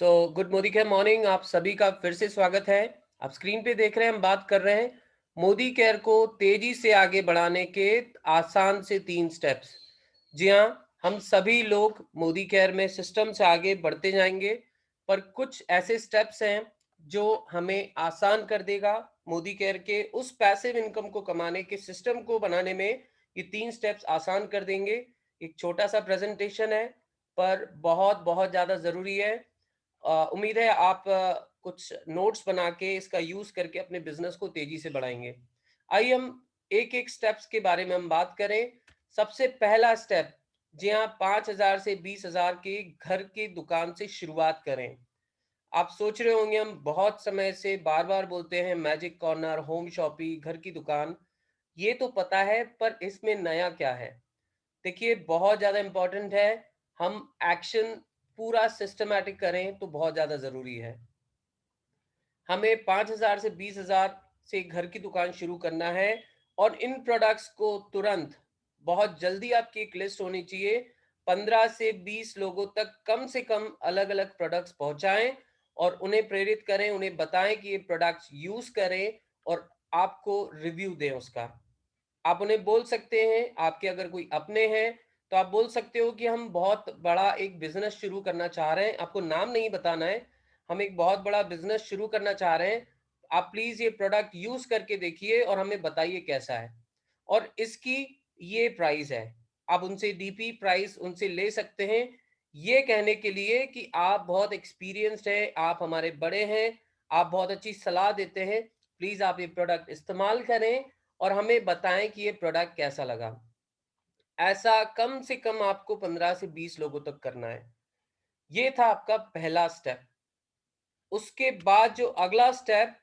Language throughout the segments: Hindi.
गुड मोदी केयर मॉर्निंग, आप सभी का फिर से स्वागत है। आप स्क्रीन पे देख रहे हैं, हम बात कर रहे हैं मोदी केयर को तेजी से आगे बढ़ाने के आसान से 3 स्टेप्स। जी हाँ, हम सभी लोग मोदी केयर में सिस्टम से आगे बढ़ते जाएंगे, पर कुछ ऐसे स्टेप्स हैं जो हमें आसान कर देगा मोदी केयर के उस पैसिव इनकम को कमाने के सिस्टम को बनाने में। ये 3 स्टेप्स आसान कर देंगे। एक छोटा सा प्रेजेंटेशन है, पर बहुत बहुत ज्यादा जरूरी है। उम्मीद है आप कुछ नोट्स बना के इसका यूज करके अपने बिजनेस को तेजी से बढ़ाएंगे। आइए हम एक एक स्टेप्स के बारे में हम बात करें। सबसे पहला स्टेप, जी हाँ, 5,000 से 20,000 के घर की दुकान से शुरुआत करें। आप सोच रहे होंगे, हम बहुत समय से बार बार बोलते हैं मैजिक कॉर्नर, होम शॉपी, घर की दुकान। ये तो पता है, पर इसमें नया क्या है? देखिए, बहुत ज़्यादा इम्पोर्टेंट है। हम एक्शन पूरा सिस्टमैटिक करें तो बहुत ज़्यादा ज़रूरी है। हमें 5,000 से 20,000 से घर की दुकान शुरू करना है, और इन प्रोडक्ट्स को तुरंत, बहुत जल्दी आपकी एक लिस्ट होनी चाहिए। 15 से 20 लोगों तक कम से कम अलग-अलग प्रोडक्ट्स पहुँचाएँ और उन्हें प्रेरित करें, उन्हें बताएँ कि ये प्रोडक्ट्स यूज़ करें और आपको रिव्यू दें उसका। आप उन्हें बोल सकते हैं, आपके अगर कोई अपने हैं, तो आप बोल सकते हो कि हम बहुत बड़ा एक बिज़नेस शुरू करना चाह रहे हैं। आपको नाम नहीं बताना है, हम एक बहुत बड़ा बिज़नेस शुरू करना चाह रहे हैं। आप प्लीज़ ये प्रोडक्ट यूज़ करके देखिए और हमें बताइए कैसा है, और इसकी ये प्राइस है। आप उनसे डीपी प्राइस उनसे ले सकते हैं, ये कहने के लिए कि आप बहुत एक्सपीरियंस्ड हैं, आप हमारे बड़े हैं, आप बहुत अच्छी सलाह देते हैं। प्लीज़ आप ये प्रोडक्ट इस्तेमाल करें और हमें बताएं कि ये प्रोडक्ट कैसा लगा। ऐसा कम से कम आपको 15 से 20 लोगों तक करना है। ये था आपका पहला स्टेप। उसके बाद जो अगला स्टेप,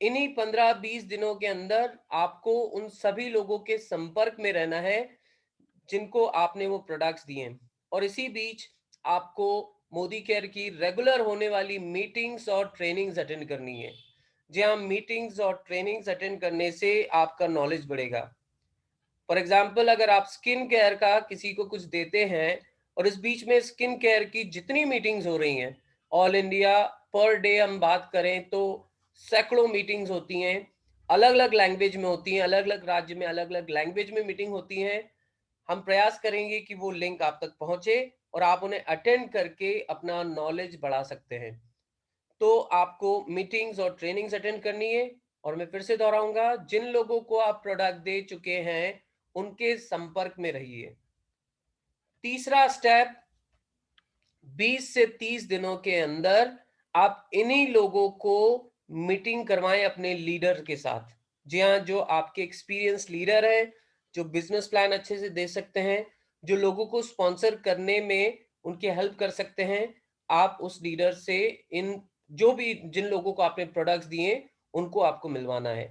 इन्हीं 15-20 दिनों के अंदर आपको उन सभी लोगों के संपर्क में रहना है जिनको आपने वो प्रोडक्ट्स दिए हैं। और इसी बीच आपको मोदी केयर की रेगुलर होने वाली मीटिंग्स और ट्रेनिंग्स अटेंड करनी है। जी हाँ, मीटिंग्स और ट्रेनिंग्स अटेंड करने से आपका नॉलेज बढ़ेगा। फॉर एग्जाम्पल, अगर आप स्किन केयर का किसी को कुछ देते हैं और इस बीच में स्किन केयर की जितनी मीटिंग्स हो रही हैं, ऑल इंडिया पर डे हम बात करें तो सैकड़ों मीटिंग्स होती हैं, अलग अलग लैंग्वेज में होती हैं, अलग अलग राज्य में अलग अलग लैंग्वेज में मीटिंग होती हैं। हम प्रयास करेंगे कि वो लिंक आप तक पहुंचे और आप उन्हें अटेंड करके अपना नॉलेज बढ़ा सकते हैं। तो आपको मीटिंग्स और ट्रेनिंग्स अटेंड करनी है। और मैं फिर से दोहराऊंगा, जिन लोगों को आप प्रोडक्ट दे चुके हैं उनके संपर्क में रहिए। तीसरा स्टेप, 20 से 30 दिनों के अंदर आप इन्हीं लोगों को मीटिंग करवाएं अपने लीडर के साथ। जी हाँ, जो आपके एक्सपीरियंस लीडर हैं, जो बिजनेस प्लान अच्छे से दे सकते हैं, जो लोगों को स्पॉन्सर करने में उनकी हेल्प कर सकते हैं, आप उस लीडर से इन जो भी जिन लोगों को आपने प्रोडक्ट्स दिए उनको आपको मिलवाना है।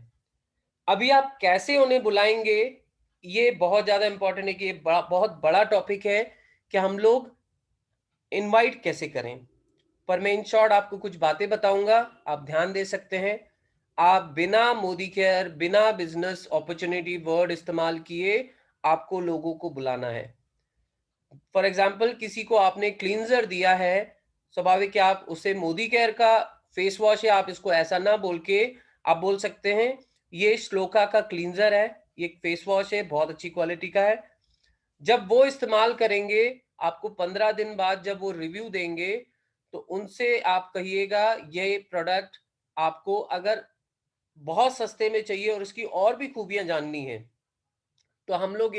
अभी आप कैसे उन्हें बुलाएंगे, ये बहुत ज्यादा इंपॉर्टेंट है कि ये बहुत बड़ा टॉपिक है कि हम लोग इनवाइट कैसे करें। पर मैं इन शॉर्ट आपको कुछ बातें बताऊंगा, आप ध्यान दे सकते हैं। आप बिना मोदी केयर, बिना बिजनेस अपॉर्चुनिटी वर्ड इस्तेमाल किए आपको लोगों को बुलाना है। फॉर एग्जाम्पल, किसी को आपने क्लींजर दिया है, स्वाभाविक है आप उसे मोदी केयर का फेस वॉश है, आप इसको ऐसा ना बोल के आप बोल सकते हैं ये श्लोका का क्लींजर है, ये फेस वॉश है, बहुत अच्छी क्वालिटी का है। जब वो इस्तेमाल करेंगे, आपको 15 दिन बाद जब वो रिव्यू देंगे, तो उनसे आप कहिएगा ये प्रोडक्ट आपको अगर बहुत सस्ते में चाहिए और इसकी और भी खूबियां जाननी है, तो हम लोग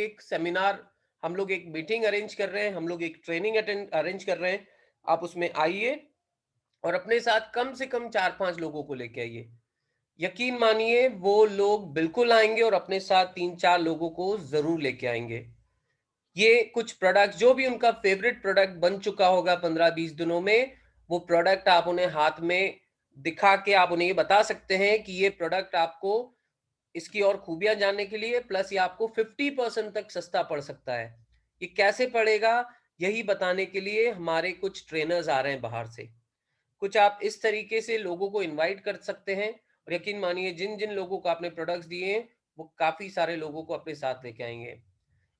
एक मीटिंग अरेंज कर रहे हैं, हम लोग एक ट्रेनिंग अरेंज कर रहे हैं। आप उसमें आइए और अपने साथ कम से कम 4-5 लोगों को लेके आइए। यकीन मानिए वो लोग बिल्कुल आएंगे और अपने साथ 3-4 लोगों को जरूर लेके आएंगे। ये कुछ प्रोडक्ट जो भी उनका फेवरेट प्रोडक्ट बन चुका होगा 15-20 दिनों में, वो प्रोडक्ट आप उन्हें हाथ में दिखा के आप उन्हें ये बता सकते हैं कि ये प्रोडक्ट आपको इसकी और खूबियां जानने के लिए, प्लस ये आपको 50% तक सस्ता पड़ सकता है। ये कैसे पड़ेगा, यही बताने के लिए हमारे कुछ ट्रेनर्स आ रहे हैं बाहर से। कुछ आप इस तरीके से लोगों को इनवाइट कर सकते हैं, और यकीन मानिए जिन जिन लोगों को आपने प्रोडक्ट्स दिए हैं वो काफी सारे लोगों को अपने साथ लेके आएंगे।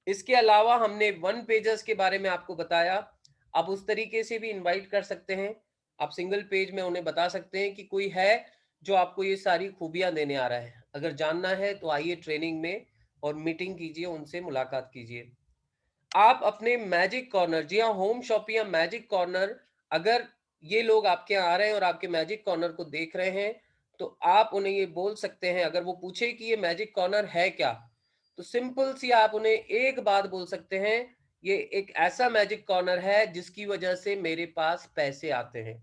इसके अलावा हमने वन पेजर्स के बारे में आपको बताया, आप उस तरीके से भी इनवाइट कर सकते हैं। आप सिंगल पेज में उन्हें बता सकते हैं कि कोई है जो आपको ये सारी खूबियां देने आ रहा है। अगर जानना है तो आइए ट्रेनिंग में और मीटिंग कीजिए, उनसे मुलाकात कीजिए। आप अपने मैजिक कॉर्नर, जी हाँ, होम शॉपिंग या मैजिक कॉर्नर, अगर ये लोग आपके यहाँ आ रहे हैं और आपके मैजिक कॉर्नर को देख रहे हैं, तो आप उन्हें ये बोल सकते हैं, अगर वो पूछे कि ये मैजिक कॉर्नर है क्या, तो सिंपल सी आप उन्हें एक बात बोल सकते हैं, ये एक ऐसा मैजिक कॉर्नर है जिसकी वजह से मेरे पास पैसे आते हैं।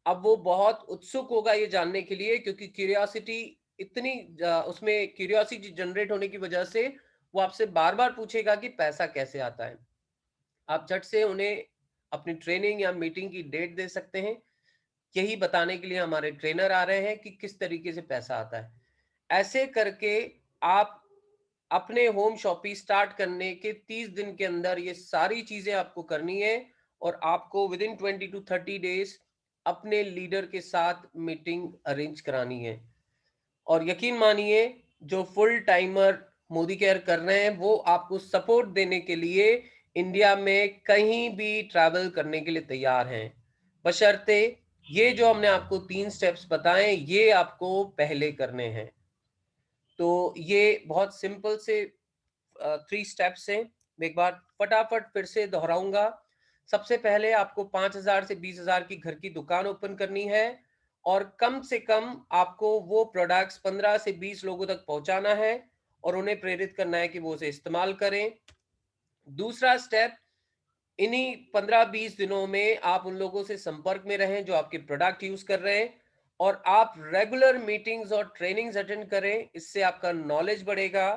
अब वो बहुत उत्सुक होगा ये जानने के लिए, क्योंकि क्यूरियोसिटी इतनी उसमें क्यूरियोसिटी जनरेट होने की वजह से वो आपसे बार बार पूछेगा कि पैसा कैसे आता है। आप झट से उन्हें अपनी ट्रेनिंग या मीटिंग की डेट दे सकते हैं, यही बताने के लिए हमारे ट्रेनर आ रहे हैं कि किस तरीके से पैसा आता है। ऐसे करके आप अपने होम शॉपिंग स्टार्ट करने के 30 दिन के अंदर ये सारी चीजें आपको करनी है, और आपको विद इन 20 to 30 डेज अपने लीडर के साथ मीटिंग अरेंज करानी है। और यकीन मानिए, जो फुल टाइमर मोदी केयर कर रहे हैं वो आपको सपोर्ट देने के लिए इंडिया में कहीं भी ट्रैवल करने के लिए तैयार हैं, बशर्ते ये जो हमने आपको 3 स्टेप्स बताए ये आपको पहले करने हैं। तो ये बहुत सिंपल से 3 स्टेप्स हैं। मैं एक बार फटाफट फिर से दोहराऊंगा। सबसे पहले आपको 5,000 से 20,000 की घर की दुकान ओपन करनी है, और कम से कम आपको वो प्रोडक्ट्स 15 से 20 लोगों तक पहुंचाना है और उन्हें प्रेरित करना है कि वो उसे इस्तेमाल करें। दूसरा स्टेप, इन्हीं 15-20 दिनों में आप उन लोगों से संपर्क में रहें जो आपके प्रोडक्ट यूज कर रहे हैं, और आप रेगुलर मीटिंग्स और ट्रेनिंग्स अटेंड करें, इससे आपका नॉलेज बढ़ेगा।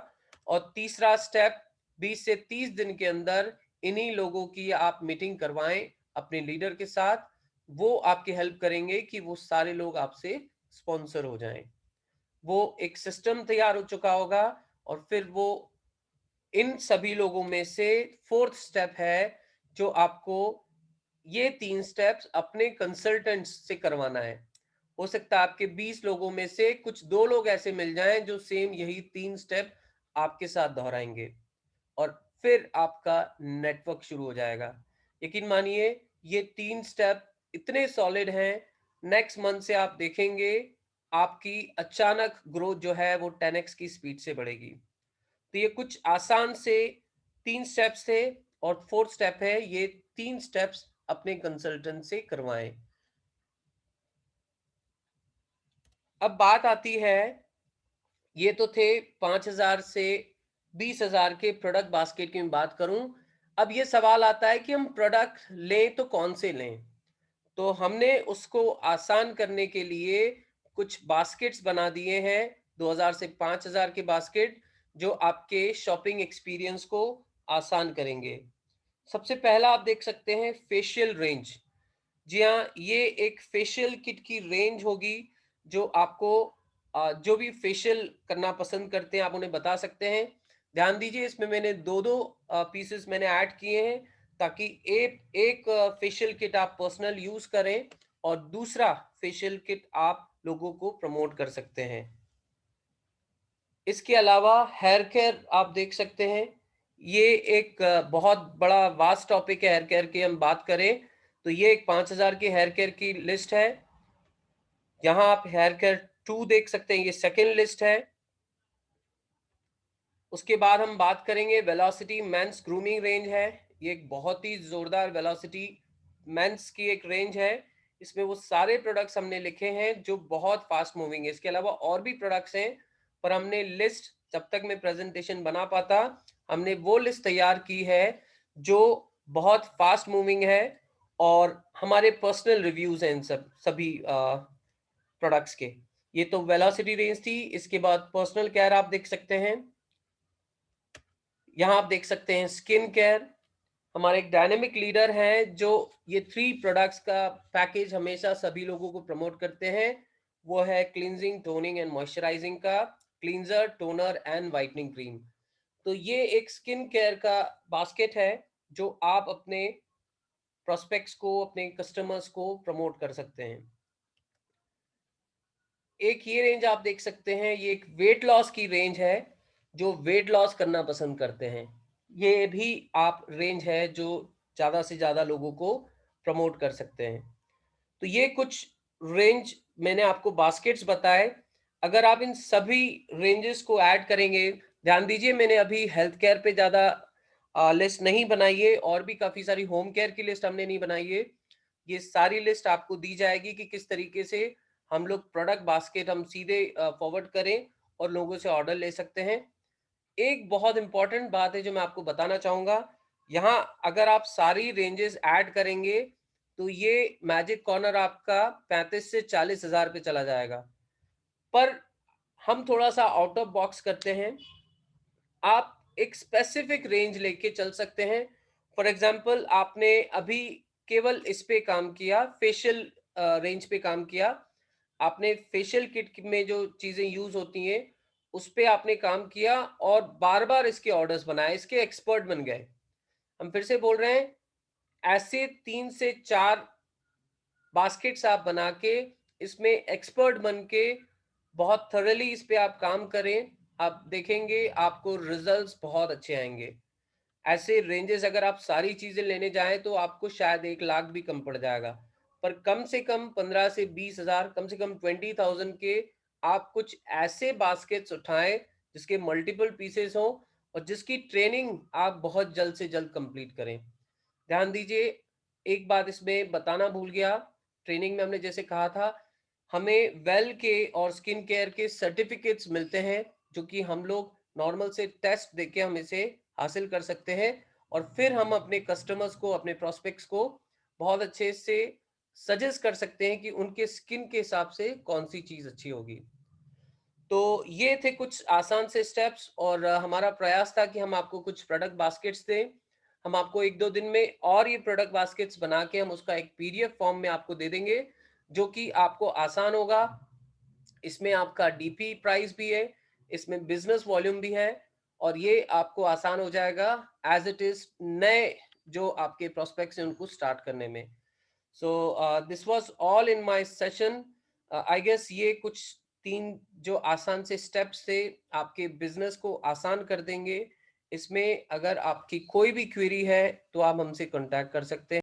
और तीसरा स्टेप, 20 से 30 दिन के अंदर इन्हीं लोगों की आप मीटिंग करवाएं अपने लीडर के साथ। वो आपकी हेल्प करेंगे कि वो सारे लोग आपसे स्पॉन्सर हो जाएं। वो एक सिस्टम तैयार हो चुका होगा, और फिर वो इन सभी लोगों में से फोर्थ स्टेप है जो आपको ये 3 स्टेप्स अपने कंसल्टेंट्स से करवाना है। हो सकता है आपके 20 लोगों में से कुछ 2 लोग ऐसे मिल जाएं जो सेम यही 3 स्टेप आपके साथ दोहराएंगे, और फिर आपका नेटवर्क शुरू हो जाएगा। यकीन मानिए, ये 3 स्टेप इतने सॉलिड हैं, नेक्स्ट मंथ से आप देखेंगे आपकी अचानक ग्रोथ जो है वो 10x की स्पीड से बढ़ेगी। तो ये कुछ आसान से 3 स्टेप्स थे, और फोर्थ स्टेप है ये 3 स्टेप्स अपने कंसल्टेंट से करवाएं। अब बात आती है, ये तो थे 5,000 से 20,000 के प्रोडक्ट बास्केट की मैं बात करूं। अब ये सवाल आता है कि हम प्रोडक्ट लें तो कौन से लें। तो हमने उसको आसान करने के लिए कुछ बास्केट्स बना दिए हैं, 2,000 से 5,000 के बास्केट, जो आपके शॉपिंग एक्सपीरियंस को आसान करेंगे। सबसे पहला आप देख सकते हैं फेशियल रेंज। जी हाँ, ये एक फेशियल किट की रेंज होगी, जो आपको जो भी फेशियल करना पसंद करते हैं आप उन्हें बता सकते हैं। ध्यान दीजिए, इसमें मैंने दो दो पीसेस मैंने ऐड किए हैं, ताकि एक एक फेशियल किट आप पर्सनल यूज करें और दूसरा फेशियल किट आप लोगों को प्रमोट कर सकते हैं। इसके अलावा हेयर केयर आप देख सकते हैं। ये एक बहुत बड़ा वास्ट टॉपिक है, हेयर केयर की हम बात करें तो ये एक 5,000 की हेयर केयर की लिस्ट है। यहाँ आप हेयर केयर 2 देख सकते हैं, ये सेकेंड लिस्ट है। उसके बाद हम बात करेंगे वेलोसिटी मेंस ग्रूमिंग रेंज है। ये एक बहुत ही जोरदार वेलोसिटी मेंस की एक रेंज है। इसमें वो सारे प्रोडक्ट्स हमने लिखे हैं जो बहुत फास्ट मूविंग है। इसके अलावा और भी प्रोडक्ट्स हैं, पर हमने लिस्ट, जब तक मैं प्रेजेंटेशन बना पाता, हमने वो लिस्ट तैयार की है जो बहुत फास्ट मूविंग है, और हमारे पर्सनल रिव्यूज हैं इन सभी प्रोडक्ट्स के। ये तो वेलोसिटी रेंज थी। इसके बाद पर्सनल केयर आप देख सकते हैं। यहाँ आप देख सकते हैं स्किन केयर। हमारे एक डायनेमिक लीडर हैं जो ये 3 प्रोडक्ट्स का पैकेज हमेशा सभी लोगों को प्रमोट करते हैं। वो है क्लींजिंग, टोनिंग एंड मॉइस्चराइजिंग का cleanser, toner and whitening cream. तो ये एक स्किन केयर का बास्केट है जो आप अपने प्रोस्पेक्ट्स को, अपने कस्टमर्स को प्रमोट कर सकते हैं। एक ये रेंज आप देख सकते हैं, ये एक वेट लॉस की रेंज है, जो वेट लॉस करना पसंद करते हैं। ये भी आप रेंज है जो ज़्यादा से ज़्यादा लोगों को प्रमोट कर सकते हैं। तो ये कुछ रेंज मैंने आपको बास्केट्स बताए। अगर आप इन सभी रेंजेस को ऐड करेंगे, ध्यान दीजिए मैंने अभी हेल्थ केयर पे ज़्यादा लिस्ट नहीं बनाई है, और भी काफ़ी सारी होम केयर की लिस्ट हमने नहीं बनाई है। ये सारी लिस्ट आपको दी जाएगी कि किस तरीके से हम लोग प्रोडक्ट बास्केट हम सीधे फॉरवर्ड करें और लोगों से ऑर्डर ले सकते हैं। एक बहुत इंपॉर्टेंट बात है जो मैं आपको बताना चाहूँगा, यहाँ अगर आप सारी रेंजेस ऐड करेंगे, तो ये मैजिक कॉर्नर आपका 35 से 40,000 पे चला जाएगा। पर हम थोड़ा-सा आउट ऑफ बॉक्स करते हैं। आप एक स्पेसिफिक रेंज लेके चल सकते हैं। फॉर एग्ज़ाम्पल आपने अभी केवल इस पे काम किया, फेशियल रेंज पे काम किया। आपने फेशियल किट में जो चीज़ें यूज़ होती हैं, उस पे आपने काम किया और बार-बार इसके ऑर्डर्स बनाए, इसके एक्सपर्ट बन गए। हम फिर से बोल रहे हैं, ऐसे 3 से 4 बास्केट्स आप बना के इसमें एक्सपर्ट बन के बहुत थॉरली इस पे आप काम करें, आप देखेंगे आपको रिजल्ट्स बहुत अच्छे आएँगे। ऐसे रेंजेस अगर आप सारी चीज़ें लेने जाएँ तो आपको शायद 1 लाख भी कम पड़ जाएगा। पर कम से कम 15 से 20,000, कम से कम 20,000 के आप कुछ ऐसे बास्केट्स उठाएँ जिसके मल्टीपल पीसेस हों और जिसकी ट्रेनिंग आप बहुत जल्द से जल्द कंप्लीट करें। ध्यान दीजिए, एक बात इसमें बताना भूल गया, ट्रेनिंग में हमने जैसे कहा था, हमें वेल के और स्किन केयर के सर्टिफिकेट्स मिलते हैं, जो कि हम लोग नॉर्मल से टेस्ट देके हम इसे हासिल कर सकते हैं, और फिर हम अपने कस्टमर्स को, अपने प्रोस्पेक्ट्स को बहुत अच्छे से सजेस्ट कर सकते हैं कि उनके स्किन के हिसाब से कौन-सी चीज़ अच्छी होगी। तो ये थे कुछ आसान से स्टेप्स, और हमारा प्रयास था कि हम आपको कुछ प्रोडक्ट बास्केट्स दें। हम आपको 1-2 दिन में और ये प्रोडक्ट बास्केट्स बना के हम उसका एक पीडीएफ फॉर्म में आपको दे देंगे, जो कि आपको आसान होगा। इसमें आपका डीपी प्राइस भी है, इसमें बिज़नेस वॉल्यूम भी है, और ये आपको आसान हो जाएगा एज़ इट इज़ नए जो आपके प्रोस्पेक्ट्स हैं उनको स्टार्ट करने में। So this was all in my session. I guess ये कुछ 3 जो आसान से स्टेप्स थे आपके बिजनेस को आसान कर देंगे। इसमें अगर आपकी कोई भी क्वेरी है तो आप हमसे कांटेक्ट कर सकते हैं।